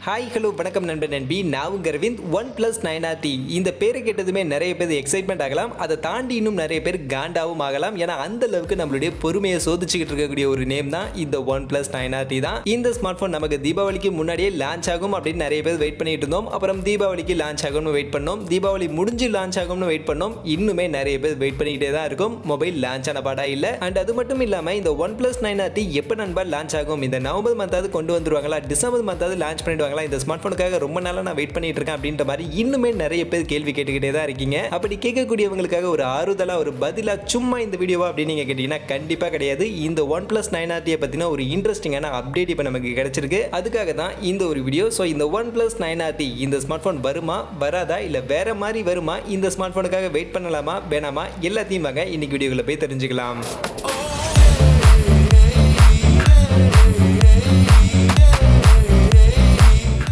Hi hello வணக்கம் நண்பன் நண்பி. நான் உங்க அரவிந்த். ஒன் பிளஸ் 9RT இந்த பேரை கேட்டதுமே நிறைய பேர் எக்ஸைட்மெண்ட் ஆகலாம். அதை தாண்டி இன்னும் நிறைய பேர் காண்டாவும் ஆகலாம். ஏன்னா அந்த அளவுக்கு நம்மளுடைய பொறுமையை சோதிச்சுக்கிட்டு இருக்கக்கூடிய ஒரு நேம் தான் இந்த ஒன் பிளஸ் 9RT தான். இந்த ஸ்மார்ட் போன் நமக்கு தீபாவளிக்கு முன்னாடியே லான்ச் ஆகும் அப்படின்னு நிறைய பேர் வெயிட் பண்ணிட்டு இருந்தோம். அப்புறம் தீபாவளிக்கு லான்ச் ஆகும்னு வெயிட் பண்ணோம். தீபாவளி முடிஞ்சு லான்ச் ஆகும்னு வெயிட் பண்ணோம். இன்னுமே நிறைய பேர் வெயிட் பண்ணிக்கிட்டே தான் இருக்கும். மொபைல் லான்ச் ஆன பாடா இல்லை. அண்ட் அது மட்டும் இல்லாமல் இந்த ஒன் பிளஸ் 9RT எப்போ நண்பா லான்ச் ஆகும்? இந்த நவம்பர் மந்தாவது கொண்டு வந்துருவாங்களா, டிசம்பர் மந்தாவது லான்ச் பண்ணிடுவாங்க? இந்த ஸ்மார்ட் போனுக்காக ரொம்ப நாளா நான் வெயிட் பண்ணிட்டு இருக்கேன் அப்படின்ற மாதிரி இன்னுமே நிறைய பேர் கேள்வி கேட்டுக்கிட்டே தான் இருக்கீங்க. அப்படி கேட்கக்கூடியவங்களுக்காக ஒரு ஆறுதலா ஒரு பதிலா சும்மா இந்த வீடியோவா அப்படின்னு நீங்க கேட்டீங்கன்னா கண்டிப்பா கிடையாது. இந்த ஒன் பிளஸ் 9RT பத்தின ஒரு இன்ட்ரெஸ்டிங்கான அப்டேட் இப்ப நமக்கு கிடைச்சிருக்கு. அதுக்காக தான் இந்த ஒரு வீடியோ. ஸோ இந்த ஒன் பிளஸ் 9RT இந்த ஸ்மார்ட் போன் வருமா வராதா இல்ல வேற மாதிரி வருமா, இந்த ஸ்மார்ட் போனுக்காக வெயிட் பண்ணலாமா வேணாமா, எல்லாத்தையும் வாங்க இன்னைக்கு வீடியோக்குள்ள போய் தெரிஞ்சுக்கலாம்.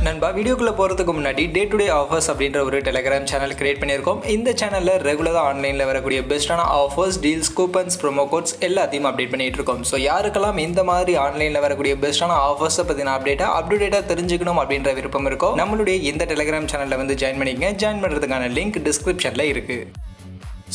நண்பா, வீடியோக்குள்ள போறதுக்கு முன்னாடி டே டு டே ஆஃபர்ஸ் அப்படின்ற ஒரு டெலிகிராம் சேனல் கிரியேட் பண்ணியிருக்கோம். இந்த சேனல்ல ரெகுலராக ஆன்லைனில் வரக்கூடிய பெஸ்ட்டான offers, deals, coupons, promo quotes எல்லாத்தையும் அப்டேட் பண்ணிட்டு இருக்கோம். ஸோ யாருக்கெல்லாம் இந்த மாதிரி ஆன்லைனில் வரக்கூடிய பெஸ்ட்டான ஆஃபர்ஸை பற்றின அப்டேட்டாக தெரிஞ்சுக்கணும் அப்படின்ற விருப்பம் இருக்கோ நம்மளுடைய இந்த டெலிகிராம் சேனலில் வந்து ஜாயின் பண்ணிக்கங்க. ஜாயின் பண்ணுறதுக்கான லிங்க் டிஸ்கிரிப்ஷனில் இருக்கு.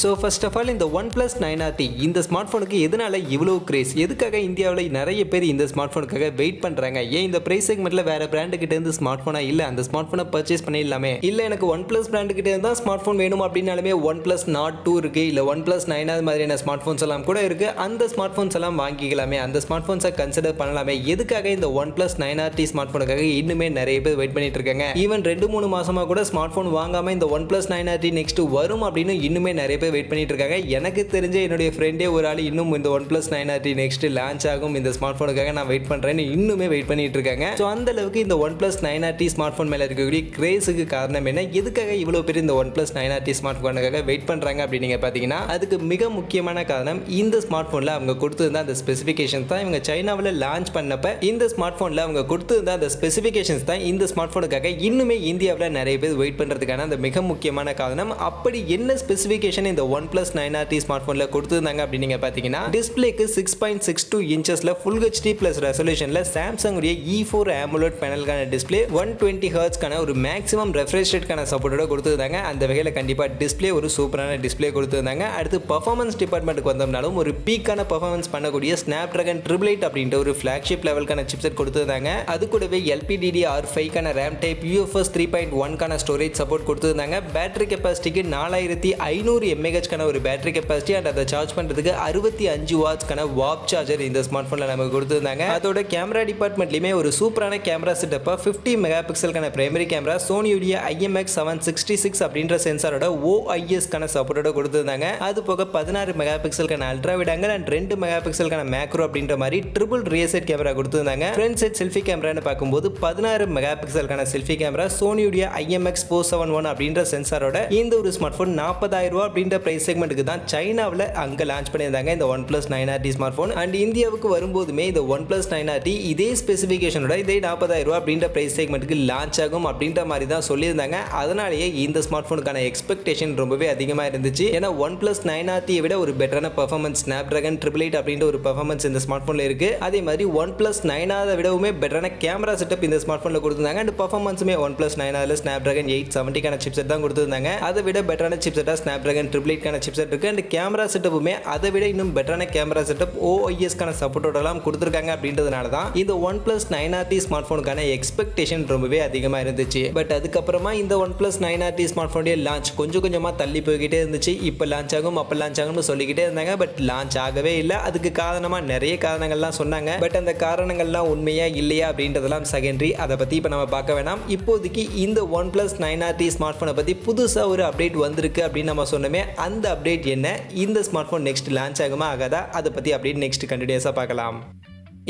ஸோ ஃபர்ஸ்ட் ஆஃப் ஆல் இந்த ஒன் பிளஸ் 9RT இந்த ஸ்மார்ட் ஃபோனுக்கு எதனால இவ்வளோ கிரேஸ், எதுக்காக இந்தியாவில் நிறைய பேர் இந்த ஸ்மார்ட் ஃபோனுக்காக வெயிட் பண்ணுறாங்க? ஏன் இந்த ப்ரைஸ் செக்மெண்ட்டில் வேறு பிராண்டுக்கிட்ட இருந்து ஸ்மார்ட் ஃபோனாக இல்லை அந்த ஸ்மார்ட் ஃபோனை பர்ச்சேஸ் பண்ணிடலாமே, இல்லை எனக்கு ஒன் பிளஸ் பிராண்டுக்கிட்ட இருந்தால் ஸ்மார்ட் ஃபோன் வேணும் அப்படின்னாலுமே ஒன் பிளஸ் நாட் 2 இருக்குது, இல்லை ஒன் பிளஸ் 9 அது மாதிரியான ஸ்மார்ட் ஃபோன்ஸ் எல்லாம் கூட இருக்குது. அந்த ஸ்மார்ட் ஃபோன்ஸ் எல்லாம் வாங்கிக்கலாமே, அந்த ஸ்மார்ட் ஃபோன்ஸை கன்சிடர் பண்ணலாமே. எதுக்காக இந்த ஒன் பிளஸ் 9RT ஸ்மார்ட் ஃபோனுக்காக இன்னுமே நிறைய பேர் வெயிட் பண்ணிட்டு இருக்காங்க? ஈவன் 2-3 மாசமாக கூட ஸ்மார்ட் ஃபோன் வாங்காமல் இந்த ஒன் பிளஸ் 9RT நெக்ஸ்ட் வரும் அப்படின்னு இன்னுமே நிறைய பேர் வெயிட் பண்ணிட்டு இருக்காங்க. எனக்கு தெரிஞ்ச என்னுடைய ஃப்ரெண்டே ஒரு ஆள் இன்னும் இந்த one plus 9RT next launch ஆகும் இந்த ஸ்மார்ட் ஃபோனுக்காக நான் வெயிட் பண்றேன்னு இன்னுமே வெயிட் பண்ணிட்டு இருக்காங்க. ஸோ அந்த அளவுக்கு இந்த one plus 9RT smart phone மேல இருக்கக்கூடிய கிரேஸுக்கு காரணம் என்ன, எதுக்காக இவ்வளவு பேர் இந்த ஒன் பிளஸ் 9RT ஸ்மார்ட் ஃபோனுக்காக வெயிட் பண்றாங்க அப்படின்னு நீங்க பாத்தீங்கன்னா அதுக்கு மிக முக்கியமான காரணம் இந்த ஸ்மார்ட் ஃபோன்ல அவங்க கொடுத்திருந்த அந்த ஸ்பெசிஃபிகேஷன்ஸ் தான். இவங்க சைனாவில் லான்ச் பண்ணப்ப இந்த ஸ்மார்ட் ஃபோன்ல அவங்க கொடுத்திருந்த அந்த ஸ்பெசிஃபிகேஷன்ஸ் தான் இந்த ஸ்மார்ட் ஃபோனுக்காக இன்னுமே இந்தியாவில் நிறைய பேர் வெயிட் பண்றதுக்கான அந்த மிக முக்கியமான காரணம். அப்படி என்ன ஸ்பெசிஃபிகேஷன் இந்த ஒன் பிளஸ் 9RT ஸ்மார்ட் போன்ல கொடுத்திருந்தாங்க அப்படி நீங்க பாத்தீங்கன்னா டிஸ்ப்ளேக்கு 6.62 இன்ச்சஸ்ல ஃபுல் ஹெச்டி பிளஸ் ரெசல்யூஷன்ல சாம்சங் உடைய E4 AMOLED பேனலுக்கான டிஸ்ப்ளே 120 ஹெர்ட்ஸ் கான ஒரு மேக்ஸிமம் ரெஃப்ரெஷ் ரேட்கான சப்போர்ட்டோட கொடுத்திருந்தாங்க. அந்த வகையில் கண்டிப்பா டிஸ்ப்ளே ஒரு சூப்பரான டிஸ்ப்ளே கொடுத்திருந்தாங்க. அடுத்து பெர்ஃபார்மன்ஸ் டிபார்ட்மெண்ட்டுக்கு வந்தோம்னாலும் ஒரு பீக்கான பெர்ஃபார்மன்ஸ் பண்ணக்கூடிய Snapdragon 888 அப்படின்ற ஒரு ஃபிளாக்ஷிப் லெவலுக்கான சிப்செட் கொடுத்திருந்தாங்க. அது கூடவே LPDDR5 கான RAM டைப் UFS 3.1 கான ஸ்டோரேஜ் சப்போர்ட் கொடுத்திருந்தாங்க. பேட்டரி கெபாசிட்டிக்கு 4500 mAh கான ஒரு பேட்டரி கெபாசிட்டி அண்ட் அதை சார்ஜ் பண்றதுக்கு 65 வாட்ஸ்க்கான வாப் சார்ஜர் இந்த ஸ்மார்ட் போன்ல நமக்கு கொடுத்திருந்தாங்க. அதோட கேமரா டிபார்ட்மெண்ட்லயுமே ஒரு சூப்பரான கேமரா செட்டப்பா 50 மெகா பிக்சலுக்கான பிரைமரி கேமரா, சோனியுடைய IMX766 அப்படின்ற சென்சாரோட OIS கான சப்போர்ட்டோட கொடுத்திருந்தாங்க. அது போக 16 மெகா பிக்சலுக்கான ultra wide angle and 2 mega பிக்சலுக்கான மேக்ரோ அப்படின்ற மாதிரி ட்ரிபிள் ரியர் செட் கேமரா கொடுத்திருந்தாங்க. ஃப்ரண்ட் செட் செல்ஃபி கேமரான்னு பார்க்கும்போது 16 மெகா பிக்சலுக்கான செல்ஃபி கேமரா, சோனியுடைய IMX471 அப்படின்ற சென்சாரோட இந்த ஒரு ஸ்மார்ட் போன் 40,000 ரூபாய் அப்படின்ற பிரைஸ் செக்மெண்ட்டுக்கு தான் சைனாவில் அங்கே லான்ச் பண்ணியிருந்தாங்க இந்த one plus 9RT smart phone. And இந்தியாவுக்கு வரும்போதுமே இந்த ஒன் பிளஸ் 9RT இதே ஸ்பெசிஃபிகேஷனோட இதே 40,000 ரூபாய் அப்படின்ற பிரைஸ் செக்மெண்ட்டுக்கு லான்ச் ஆகும் அப்படின்ற மாதிரி தான் சொல்லியிருந்தாங்க. அதனாலேயே இந்த ஸ்மார்ட் ஃபோனுக்கான எக்ஸ்பெக்டேஷன் ரொம்பவே அதிகமாக இருந்துச்சு. ஏன்னா ஒன் பிளஸ் 9RT விட ஒரு பெட்டரான பெர்ஃபார்மன்ஸ் Snapdragon 888 அப்படின்ற ஒரு பெர்ஃபார்மன்ஸ் இந்த ஸ்மார்ட் ஃபோனில் இருக்கு. அதே மாதிரி ஒன் பிளஸ் 9 விடவுமே பெட்டரான கேமரா செட்டப் இந்த ஸ்மார்ட் ஃபோனில் கொடுத்திருந்தாங்க. அண்ட் பெர்ஃபார்மன்ஸுமே ஒன் பிளஸ் 9 Snapdragon 870 கான சிப்செட் தான் கொடுத்திருந்தாங்க. அதை விட பெட்டரான சிப்செட்டா Snapdragon 888 கான சிப்செட் இருக்கு. அண்ட் கேமரா செட்டப்புமே அதை விட இன்னும் பெட்டரான கேமரா செட்டப் OIS கான சப்போர்ட்டோட எல்லாம் கொடுத்திருக்காங்க. அப்படின்றதுனால தான் இந்த ஒன் பிளஸ் 9RT ஸ்மார்ட் போனுக்கான எக்ஸ்பெக்டேஷன் ரொம்பவே அதிகமாக இருந்துச்சு. பட் அதுக்கப்புறமா இந்த ஒன் பிளஸ் 9RT ஸ்மார்ட் போனுடைய லான்ச் கொஞ்சம் கொஞ்சமா தள்ளி போய்கிட்டே இருந்துச்சு. இப்போ லான்ச் ஆகும் அப்போ லான்ச் ஆகும்னு சொல்லிக்கிட்டே இருந்தாங்க. பட் லான்ச் ஆகவே இல்லை. அதுக்கு காரணமா நிறைய காரணங்கள்லாம் சொன்னாங்க. பட் அந்த காரணங்கள்லாம் உண்மையா இல்லையா அப்படின்றதெல்லாம் செகண்டரி. அதை பத்தி இப்போ நம்ம பார்க்க வேணாம். இப்போதைக்கு இந்த ஒன் பிளஸ் 9RT ஸ்மார்ட் போனை பத்தி புதுசா ஒரு அப்டேட் வந்திருக்கு அப்படின்னு நம்ம சொன்னோமே, அந்த அப்டேட் என்ன, இந்த ஸ்மார்ட் போன் நெக்ஸ்ட் லான்ச் ஆகுமா ஆகாதா, அதை பத்தி அப்படியே நெக்ஸ்ட் கண்டினியூஸா பார்க்கலாம்.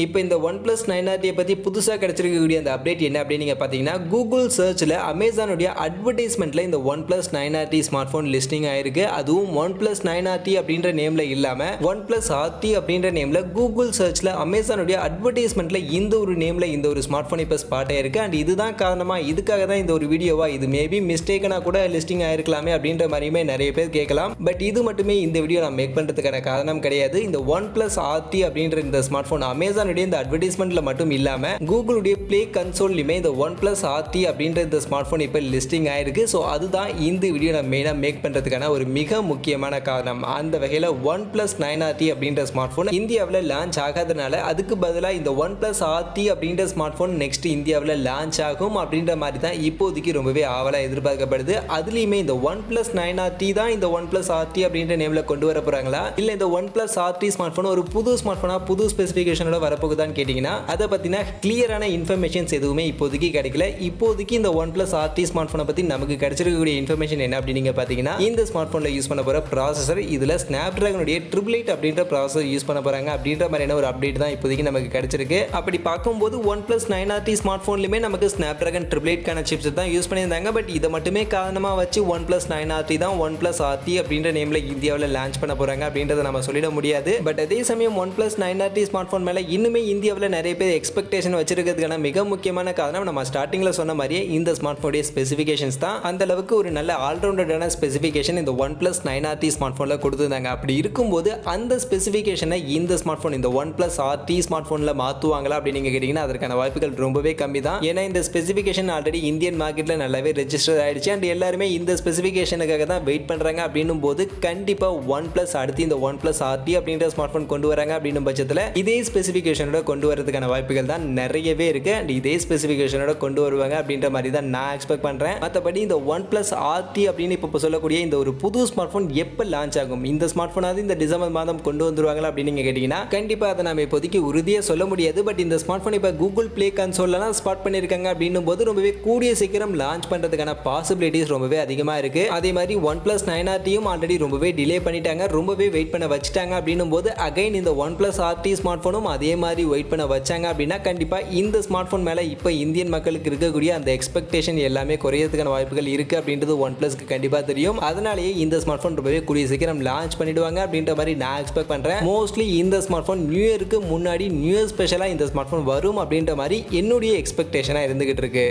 இப்போ இந்த ஒன் பிளஸ் 9RT பற்றி புதுசாக கிடைச்சிருக்கக்கூடிய அந்த அப்டேட் என்ன அப்படின்னு நீங்கள் பார்த்தீங்கன்னா, கூகுள் சர்ச்சில் அமேசானுடைய அட்வர்டைஸ்மெண்ட்டில் இந்த one plus 9RT smart phone listing ஆயிருக்கு. அதுவும் ஒன் பிளஸ் 9RT அப்படின்ற நேமில் இல்லாமல் ஒன் பிளஸ் RT அப்படின்ற நேமில் கூகுள் சர்ச்சில் அமேசானுடைய அட்வர்டைஸ்மெண்ட்டில் இந்த ஒரு நேமில் இந்த ஒரு ஸ்மார்ட் ஃபோன் இப்போ ஸ்பாட் ஆயிருக்கு. அண்ட் இதுதான் காரணமாக, இதுக்காக தான் இந்த ஒரு வீடியோவா, இது மேபி மிஸ்டேக்கனாக கூட லிஸ்டிங் ஆயிருக்கலாமே அப்படின்ற மாதிரியுமே நிறைய பேர் கேட்கலாம். பட் இது மட்டுமே இந்த வீடியோ நான் மேக் பண்ணுறதுக்கான காரணம் கிடையாது. இந்த ஒன் பிளஸ் RT அப்படின்ற இந்த ஸ்மார்ட் ஃபோன் அமேசான் அதனுடைய இந்த அட்வர்டைஸ்மெண்ட்ல மட்டும் இல்லாம கூகுளுடைய பிளே கன்சோல்லையுமே இந்த OnePlus RT அப்படின்ற இந்த ஸ்மார்ட் போன் இப்போ லிஸ்டிங் ஆயிருக்கு. ஸோ அதுதான் இந்த வீடியோ நான் மெயினாக மேக் பண்றதுக்கான ஒரு மிக முக்கியமான காரணம். அந்த வகையில் OnePlus 9RT அப்படின்ற ஸ்மார்ட் போன் இந்தியாவில் லான்ச் ஆகாதனால அதுக்கு பதிலாக இந்த OnePlus RT அப்படின்ற ஸ்மார்ட் போன் நெக்ஸ்ட் இந்தியாவில் லான்ச் ஆகும் அப்படின்ற மாதிரி தான் இப்போதைக்கு ரொம்பவே ஆவலாக எதிர்பார்க்கப்படுது. அதுலேயுமே இந்த OnePlus 9RT தான் இந்த OnePlus RT அப்படின்ற நேம்ல கொண்டு வர போறாங்களா இல்லை இந்த OnePlus RT ஸ்மார்ட் போன் ஒரு புது ஸ்மார்ட் போனா புது ஸ்பெசிஃபிகேஷனோட வரப்போகுதான்னு கேட்டிங்கன்னா அதை பற்றின கிளியரான இன்ஃபர்மேஷன்ஸ் எதுவுமே இப்போதைக்கு கிடைக்கல. இப்போதைக்கு இந்த OnePlus RT ஸ்மார்ட் போனை பற்றி நமக்கு கிடைச்சிருக்கக்கூடிய இன்ஃபர்மேஷன் என்ன அப்படின்னு பார்த்தீங்கன்னா இந்த ஸ்மார்ட் போனில் யூஸ் பண்ண போகிற ப்ராசஸர் இதில் ஸ்னாப்டிராகனுடைய 888 அப்படின்ற ப்ராசஸர் யூஸ் பண்ண போகிறாங்க அப்படின்ற மாதிரியான ஒரு அப்டேட் தான் இப்போதைக்கு நமக்கு கிடைச்சிருக்கு. அப்படி பார்க்கும்போது OnePlus 9RT ஸ்மார்ட் ஃபோன்லையுமே நமக்கு ஸ்னாப்டிராகன் 888 சிப்ஸ் தான் யூஸ் பண்ணியிருந்தாங்க. பட் இதை மட்டுமே காரணமாக வச்சு OnePlus 9RT தான் OnePlus RT அப்படின்ற நேமில் இந்தியாவில் லான்ச் பண்ண போகிறாங்க அப்படின்றத நம்ம சொல்லிட முடியாது. பட் அதே சமயம் OnePlus 9RT ஸ்மார்ட் ஃபோன் மேலே இன்னுமே இந்தியாவில் நிறைய பேர் எக்ஸ்பெக்டேஷன் வச்சிருக்கிறதுக்கான மிக முக்கியமான காரணம் நம்ம ஸ்டார்டிங்கில் சொன்ன மாதிரியே இந்த ஸ்மார்ட் ஃபோனுடைய ஸ்பெசிஃபிகேஷன்ஸ் தான். அந்த அளவுக்கு ஒரு நல்ல ஆல்ரவுண்டடான ஸ்பெசிஃபிகேஷன் இந்த OnePlus 9RT ஸ்மார்ட் ஃபோனில் கொடுத்துருந்தாங்க. அப்படி இருக்கும்போது அந்த ஸ்பெசிஃபிகேஷனை இந்த ஸ்மார்ட் ஃபோன் இந்த OnePlus RT ஸ்மார்ட் ஃபோனில் மாற்றுவாங்களா அப்படின்னு நீங்கள் கேட்டிங்கன்னா அதற்கான வாய்ப்புகள் ரொம்பவே கம்மி தான். ஏன்னா இந்த ஸ்பெசிஃபிகேஷன் ஆல்ரெடி இந்தியன் மார்க்கெட்டில் நல்லாவே ரெஜிஸ்டர் ஆயிடுச்சு அண்ட் எல்லாருமே இந்த ஸ்பெசிஃபிகேஷனுக்காக தான் வெயிட் பண்ணுறாங்க. அப்படின்னும் போது கண்டிப்பாக OnePlus அடுத்து இந்த OnePlus RT அப்படின்ற ஸ்மார்ட் ஃபோன் கொண்டு வராங்க அப்படின்னும் பட்சத்தில் இதே ஸ்பெசிஃபிகேஷனோட கொண்டு வரதுக்கான வாய்ப்புகள் தான் நிறையவே இருக்கு அண்ட் இதே ஸ்பெசிஃபிகேஷனோட கொண்டு வருவாங்க அப்படின்ற மாதிரி தான் நான் எக்ஸ்பெக்ட் பண்ணுறேன். மற்றபடி இந்த OnePlus RT அப்படின்னு இப்போ சொல்லக்கூடிய இந்த ஒரு புது ஸ்மார்ட் ஃபோன் எப்போ லான்ச் ஆகும், இந்த ஸ்மார்ட் ஃபோனாவது இந்த டிசம்பர் மாதம் கொண்டு வந்துருவாங்களா அப்படின்னு நீங்கள் கேட்டிங்கன்னா கண்டிப்பாக அதை நம்ம இப்போதைக்கு உறுதியாக சொல்ல முடியாது. பட் இந்த ஸ்மார்ட் ஃபோன் இப்போ கூகுள் பிளே கன்சோல்லாம் ஸ்பாட் பண்ணியிருக்காங்க அப்படின்னும் போது ரொம்பவே கூடிய சீக்கிரம் லான்ச் பண்ணுறதுக்கான பாசிபிலிட்டிஸ் ரொம்பவே அதிகமாக இருக்கு. அதே மாதிரி OnePlus 9RTயும் ஆல்ரெடி ரொம்பவே டிலே பண்ணிட்டாங்க, ரொம்பவே வெயிட் பண்ண வச்சுட்டாங்க அப்படின்னும் போது அகைன் இந்த OnePlus RT ஸ்மார்ட் ஃபோனும் அதே மாதிரி வெயிட் பண்ண வச்சாங்க அப்படின்னா கண்டிப்பாக இந்த ஸ்மார்ட் ஃபோன் மேலே இப்போ இந்தியன் மக்களுக்கு இருக்கக்கூடிய அந்த எக்ஸ்பெக்டேஷன் எல்லாமே குறையறதுக்கான வாய்ப்புகள் இருக்கு அப்படின்றது OnePlusக்கு கண்டிப்பாக தெரியும். அதனாலேயே இந்த ஸ்மார்ட் ஃபோன் ரொம்பவே கூடிய சீக்கிரம் லான்ச் பண்ணிடுவாங்க அப்படின்ற மாதிரி நான் எக்ஸ்பெக்ட் பண்ணுறேன். மோஸ்ட்லி இந்த ஸ்மார்ட் ஃபோன் நியூ இயருக்கு முன்னாடி நியூ இயர் ஸ்பெஷலாக இந்த ஸ்மார்ட் ஃபோன் வரும் அப்படின்ற மாதிரி என்னுடைய எக்ஸ்பெக்டேஷனாக இருந்துகிட்டு இருக்கு.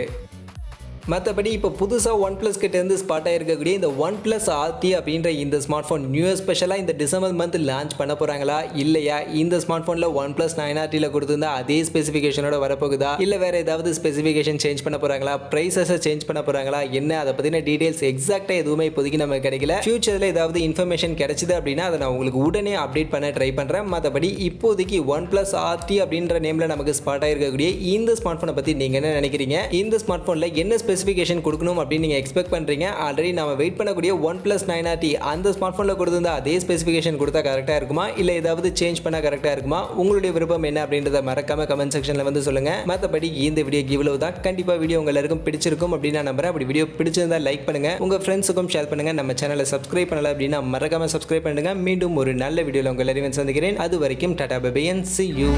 மற்றபடி இப்போ புதுசாக OnePlus கிட்டேருந்து ஸ்பாட் ஆகிருக்கக்கூடிய இந்த OnePlus RT அப்படின்ற இந்த ஸ்மார்ட் ஃபோன் நியூ இயர் ஸ்பெஷலாக இந்த டிசம்பர் மந்த் லான்ச் பண்ண போகிறாங்களா இல்லையா, இந்த ஸ்மார்ட் ஃபோனில் OnePlus 9RTயில் கொடுத்துருந்தா அதே ஸ்பெசிஃபிகேஷனோட வரப்போகுதா இல்லை வேறு ஏதாவது ஸ்பெசிஃபிகேஷன் சேஞ்ச் பண்ண போகிறாங்களா, ப்ரைஸஸை சேஞ்ச் பண்ண போகிறாங்களா, என்ன அதை பற்றின டீட்டெயில்ஸ் எக்ஸாக்டாக எதுவுமே இப்போதைக்கு நமக்கு கிடைக்கல. ஃபியூச்சரில் ஏதாவது இன்ஃபர்மேஷன் கிடைச்சிது அப்படின்னா அதை நான் உங்களுக்கு உடனே அப்டேட் பண்ண ட்ரை பண்ணுறேன். மற்றபடி இப்போதைக்கு OnePlus RT அப்படின்ற நேமில் நமக்கு ஸ்பாட் ஆகிருக்கக்கூடிய இந்த ஸ்மார்ட் ஃபோனை பற்றி நீங்கள் என்ன நினைக்கிறீங்க, இந்த ஸ்மார்ட் ஃபோனில் என்ன ஸ்பெசிஃபிகேஷன் கொடுக்கணும் அப்படின்னு நீங்க எக்ஸ்பெக்ட் பண்றீங்க? ஆல்ரெடி நாம வெயிட் பண்ணக்கூடிய OnePlus 9RT அந்த ஸ்மார்ட் போன்ல கொடுத்திருந்தா அதே ஸ்பெசிஃபிகேஷன் கொடுத்தா கரெக்டா இருக்குமா இல்ல ஏதாவது சேஞ்ச் பண்ணா கரெக்டா இருக்குமா? உங்களுடைய விருப்பம் என்ன அப்படின்றத மறக்காம கமெண்ட் செக்ஷன்ல வந்து சொல்லுங்க. மத்தபடி இந்த வீடியோ இவ்வளவு தான். கண்டிப்பா வீடியோ உங்க எல்லாருக்கும் பிடிச்சிருக்கும் அப்படின்னு நான் நம்புறேன். அப்படி வீடியோ பிடிச்சிருந்தா லைக் பண்ணுங்க, உங்க ஃப்ரெண்ட்ஸுக்கும் ஷேர் பண்ணுங்க. நம்ம சேனலை சப்ஸ்கிரைப் பண்ணல அப்படின்னா மறக்காம சப்ஸ்கிரைப் பண்ணுங்க. மீண்டும் ஒரு நல்ல வீடியோல உங்க எல்லாரையும் சந்திக்கிறேன். அது வரைக்கும் tata bye bye and see you.